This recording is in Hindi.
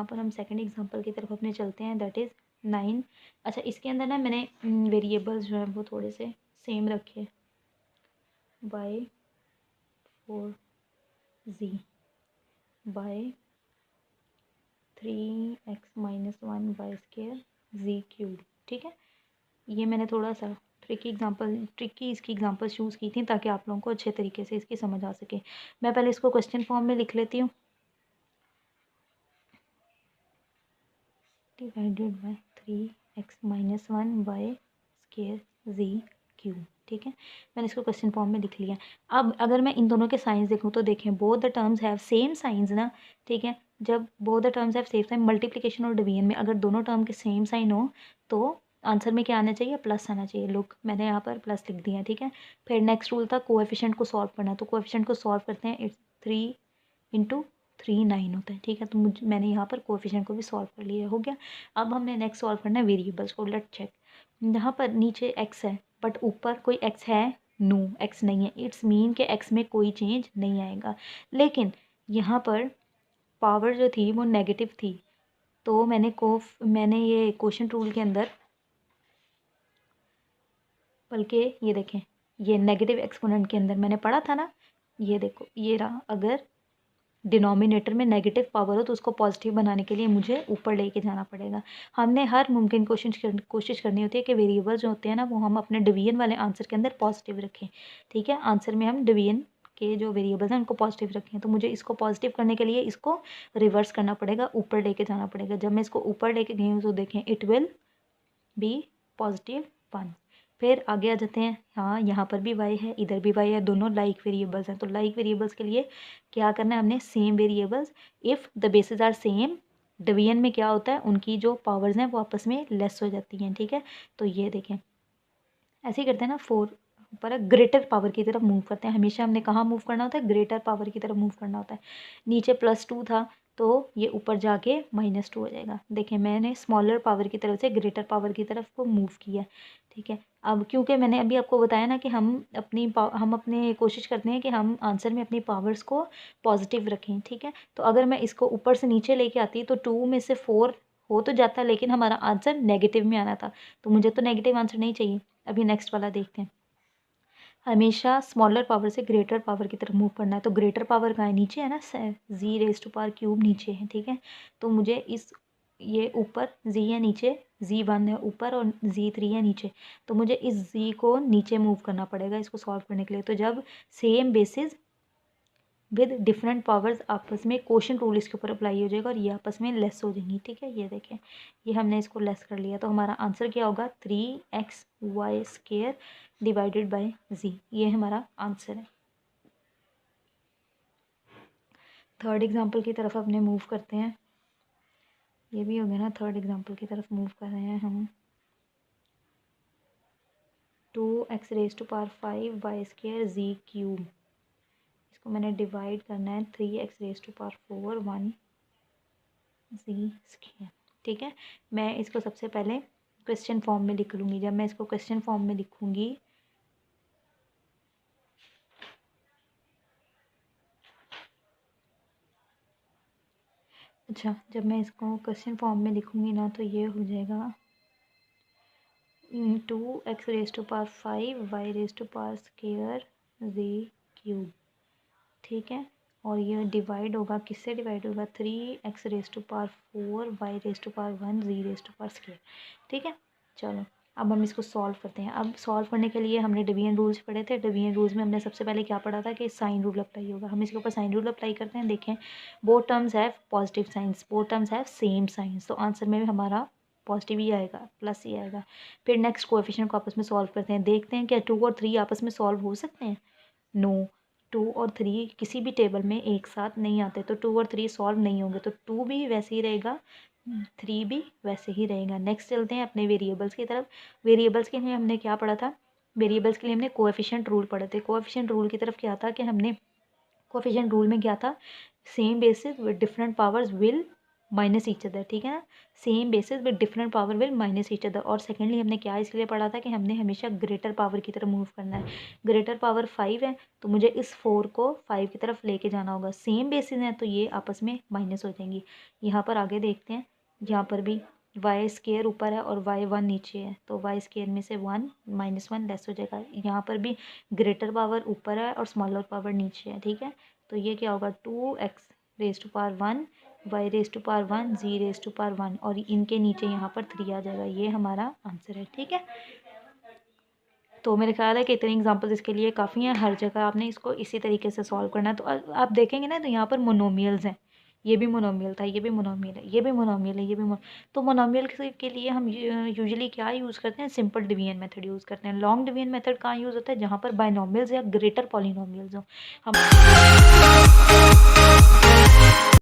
यहाँ पर हम सेकंड एग्जांपल की तरफ अपने चलते हैं, दैट इज़ 9। अच्छा, इसके अंदर ना मैंने वेरिएबल्स जो हैं वो थोड़े से सेम रखे, by 4z bye 3x-1 y² z cube. ठीक है, ये मैंने थोड़ा सा ट्रिकी इसकी एग्जांपल चूज़ की थी ताकि आप लोगों को अच्छे तरीके से इसकी समझ आ सके। मैं पहले इसको क्वेश्चन फॉर्म में लिख लेती हूँ, divided by 3x-1 y² z cube. ठीक है, मैंने इसको क्वेश्चन फॉर्म में लिख लिया। अब अगर मैं इन दोनों के साइंस देखूँ तो देखें both the terms have same science ना। ठीक है, जब both the terms have same sign, multiplication और डिवीजन में अगर दोनों टर्म के सेम साइन हो तो आंसर में क्या आना चाहिए, प्लस आना चाहिए। लुक, मैंने यहाँ पर प्लस लिख दिया। ठीक है, फिर नेक्स्ट रूल था कोएफिशिएंट को सॉल्व करना, तो कोएफिशिएंट को सॉल्व करते हैं। इट्स 3 × 3 9 होता है। ठीक है, तो मैंने यहाँ पर कोएफिशिएंट को भी सॉल्व कर लिया, हो गया। अब हमने नेक्स्ट सॉल्व करना है वेरिएबल्स को। लेट चेक, यहाँ पर नीचे x है बट ऊपर कोई x है, नो x नहीं है। इट्स मीन के x में कोई चेंज नहीं आएगा। लेकिन यहाँ पर पावर जो थी वो नेगेटिव थी, तो मैंने ये क्वोशंट रूल के अंदर, बल्कि ये देखें, ये नेगेटिव एक्सपोनेंट के अंदर मैंने पढ़ा था ना, ये देखो ये रहा। अगर डिनोमिनेटर में नेगेटिव पावर हो तो उसको पॉजिटिव बनाने के लिए मुझे ऊपर लेके जाना पड़ेगा। हमने हर मुमकिन कोशिश करनी होती है कि वेरिएबल जो होते हैं ना वो हम अपने डिवीजन वाले आंसर के अंदर पॉजिटिव रखें। ठीक है, आंसर में हम डिवीजन के जो वेरिएबल्स हैं उनको पॉजिटिव रखें। तो मुझे इसको पॉजिटिव करने के लिए इसको रिवर्स करना पड़ेगा, ऊपर लेके जाना पड़ेगा। जब मैं इसको ऊपर लेके गई हूँ तो देखें इट विल बी +1। फिर आगे आ जाते हैं। हाँ, यहाँ पर भी y है, इधर भी y है, दोनों लाइक वेरिएबल्स हैं। तो लाइक वेरिएबल्स के लिए क्या करना है हमने, same variables if the bases are same. Division में क्या होता है, उनकी जो पावर्स हैं वो आपस में लेस हो जाती हैं। ठीक है, तो ये देखें ऐसे ही करते हैं ना, 4 पर ग्रेटर पावर की तरफ मूव करते हैं। हमेशा हमने कहाँ मूव करना होता है, ग्रेटर पावर की तरफ मूव करना होता है। नीचे +2 था तो ये ऊपर जाके -2 हो जाएगा। देखें मैंने स्मॉलर पावर की तरफ से ग्रेटर पावर की तरफ को मूव किया। ठीक है, अब क्योंकि मैंने अभी आपको बताया ना कि हम अपने कोशिश करते हैं कि हम आंसर में अपनी पावर्स को पॉजिटिव रखें। ठीक है, तो अगर मैं इसको ऊपर से नीचे लेके आती तो 2 में से 4 हो तो जाता, लेकिन हमारा आंसर नेगेटिव में आना था, तो मुझे तो नेगेटिव आंसर नहीं चाहिए। अभी नेक्स्ट वाला देखते हैं। हमेशा स्मॉलर पावर से ग्रेटर पावर की तरफ मूव करना है। तो ग्रेटर पावर कहाँ है, नीचे है ना, z³ नीचे है। ठीक है, तो मुझे ये ऊपर z है, नीचे z1 है ऊपर और z3 है नीचे, तो मुझे इस z को नीचे मूव करना पड़ेगा इसको सॉल्व करने के लिए। तो जब same basis with different powers आपस में क्वोशंट रूल इसके ऊपर अप्लाई हो जाएगा और ये आपस में लेस हो जाएंगी। ठीक है, ये देखें, ये हमने इसको लेस कर लिया, तो हमारा आंसर क्या होगा, 3xy² डिवाइडेड बाय z। ये हमारा आंसर है। थर्ड एग्जाम्पल की तरफ अपने मूव करते हैं। ये भी हो गया ना, थर्ड एग्जाम्पल की तरफ मूव कर रहे हैं हम। 2x⁵ z क्यूब, इसको मैंने डिवाइड करना है 3x⁴ 1 z²। ठीक है, मैं इसको सबसे पहले क्वेश्चन फॉर्म में लिख लूँगी। जब मैं इसको क्वेश्चन फॉर्म में लिखूँगी, अच्छा जब मैं इसको क्वेश्चन फॉर्म में लिखूँगी ना तो ये हो जाएगा 2x⁵ y² z क्यूब। ठीक है, और ये डिवाइड होगा, किससे डिवाइड होगा, 3x⁴ y⁴ 1 z²। ठीक है, चलो अब हम इसको सॉल्व करते हैं। अब सॉल्व करने के लिए हमने डिवीजन रूल्स पढ़े थे। डिवीजन रूल्स में हमने सबसे पहले क्या पढ़ा था कि साइन रूल अप्लाई होगा। हम इसके ऊपर साइन रूल अप्लाई करते हैं। देखें, both terms have positive science, both terms have same science, तो आंसर में भी हमारा पॉजिटिव ही आएगा, प्लस ही आएगा। फिर नेक्स्ट कोएफिशिएंट को आपस में सॉल्व करते हैं। देखते हैं क्या 2 और 3 आपस में सॉल्व हो सकते हैं, नो। 2 और 3 किसी भी टेबल में एक साथ नहीं आते, तो 2 और 3 सॉल्व नहीं होंगे, तो 2 भी वैसे ही रहेगा, 3 भी वैसे ही रहेगा। नेक्स्ट चलते हैं अपने वेरिएबल्स की तरफ। वेरिएबल्स के लिए हमने क्या पढ़ा था, वेरिएबल्स के लिए हमने कोएफिशिएंट रूल पढ़े थे। कोएफिशिएंट रूल की तरफ क्या था कि हमने कोएफिशिएंट रूल में क्या था, same basis with different powers will minus each other, ठीक है ना। Same basis with different power will minus each other. और सेकेंडली हमने क्या इसलिए पढ़ा था कि हमने हमेशा ग्रेटर पावर की तरफ मूव करना है। ग्रेटर पावर 5 है तो मुझे इस 4 को 5 की तरफ लेके जाना होगा। सेम बेसिस है तो ये आपस में माइनस हो जाएंगी। यहाँ पर आगे देखते हैं, यहाँ पर भी वाई स्केयर ऊपर है और वाई 1 नीचे है, तो वाई स्केयर में से 1 -1 लेस हो जाएगा। यहाँ पर भी ग्रेटर पावर ऊपर है और स्मॉलर पावर नीचे है, ठीक है। तो ये क्या होगा, 2x raise to power 1 y raise to power 1 z raise to power 1 और इनके नीचे यहाँ पर 3 आ जाएगा। ये हमारा आंसर है, ठीक है। तो मेरे ख्याल है कि इतने एग्जांपल्स इसके लिए काफ़ी हैं। हर जगह आपने इसको इसी तरीके से सॉल्व करना है। तो आप देखेंगे ना, तो यहाँ पर मोनोमियल्स हैं। ये भी मोनोमियल था, ये भी मोनोमियल है, ये भी मोनोमियल है, ये भी तो मोनोमियल के लिए हम यूजुअली क्या यूज़ करते हैं, सिंपल डिवीजन मेथड यूज़ करते हैं। लॉन्ग डिवीजन मेथड कहाँ यूज़ होता है, जहाँ पर बाइनोमियल्स या ग्रेटर पॉलिनोमियल्स हो। हम